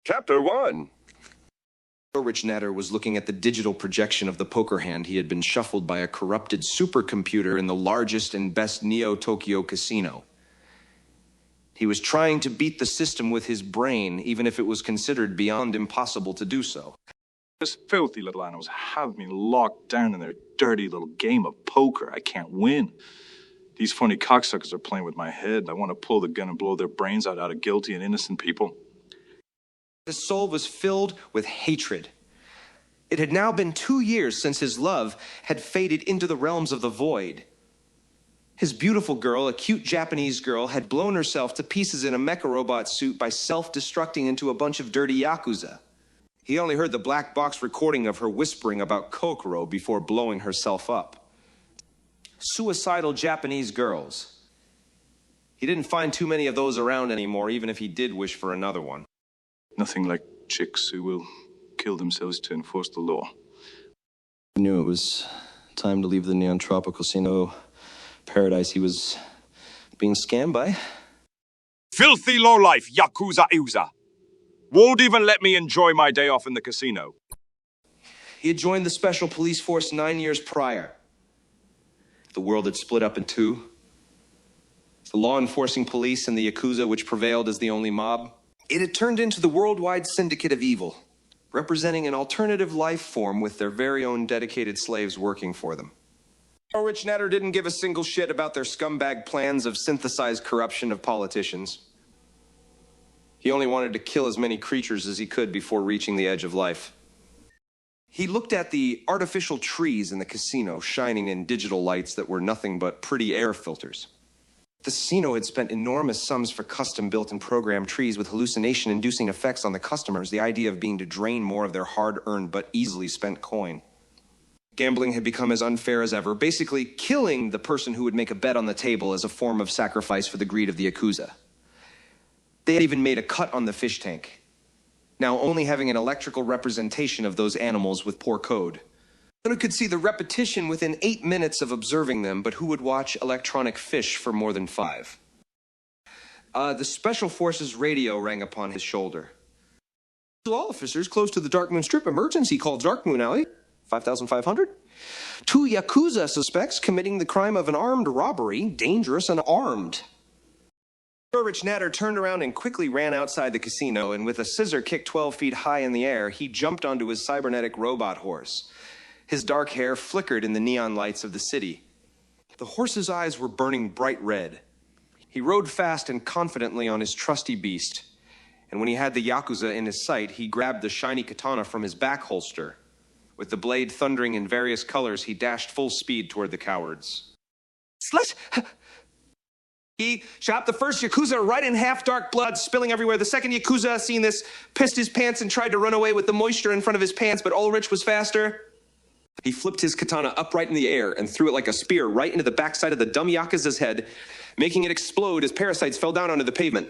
Chapter 1. Rich Natter was looking at the digital projection of the poker hand he had been shuffled by a corrupted supercomputer in the largest and best Neo-Tokyo casino. He was trying to beat the system with his brain, even if it was considered beyond impossible to do so. Those filthy little animals have me locked down in their dirty little game of poker. I can't win. These funny cocksuckers are playing with my head. I want to pull the gun and blow their brains out of guilty and innocent people. His soul was filled with hatred. It had now been 2 years since his love had faded into the realms of the void. His beautiful girl, a cute Japanese girl, had blown herself to pieces in a mecha robot suit by self-destructing into a bunch of dirty yakuza. He only heard the black box recording of her whispering about Kokoro before blowing herself up. Suicidal Japanese girls. He didn't find too many of those around anymore, even if he did wish for another one. Nothing like chicks who will kill themselves to enforce the law. He knew it was time to leave the Neon Tropical Casino paradise he was being scammed by. Filthy lowlife, Yakuza Uza. Won't even let me enjoy my day off in the casino. He had joined the Special Police Force 9 years prior. The world had split up in two. The law-enforcing police and the Yakuza, which prevailed as the only mob. It had turned into the worldwide syndicate of evil, representing an alternative life form with their very own dedicated slaves working for them. Rich Natter didn't give a single shit about their scumbag plans of synthesized corruption of politicians. He only wanted to kill as many creatures as he could before reaching the edge of life. He looked at the artificial trees in the casino shining in digital lights that were nothing but pretty air filters. The casino had spent enormous sums for custom-built and programmed trees with hallucination-inducing effects on the customers, the idea of being to drain more of their hard-earned but easily spent coin. Gambling had become as unfair as ever, basically killing the person who would make a bet on the table as a form of sacrifice for the greed of the Yakuza. They had even made a cut on the fish tank, now only having an electrical representation of those animals with poor code. One could see the repetition within 8 minutes of observing them, but who would watch electronic fish for more than 5? The Special Forces radio rang upon his shoulder. All officers close to the Dark Moon Strip. Emergency call Dark Moon Alley. 5,500. 2 Yakuza suspects committing the crime of an armed robbery, dangerous and armed. Rich Natter turned around and quickly ran outside the casino, and with a scissor kick 12 feet high in the air, he jumped onto his cybernetic robot horse. His dark hair flickered in the neon lights of the city. The horse's eyes were burning bright red. He rode fast and confidently on his trusty beast, and when he had the Yakuza in his sight, he grabbed the shiny katana from his back holster. With the blade thundering in various colors, he dashed full speed toward the cowards. Slut! He shot the first Yakuza right in half, dark blood spilling everywhere. The second Yakuza, seeing this, pissed his pants and tried to run away with the moisture in front of his pants, but Ulrich was faster. He flipped his katana upright in the air and threw it like a spear right into the backside of the dumb Yakuza's head, making it explode as parasites fell down onto the pavement.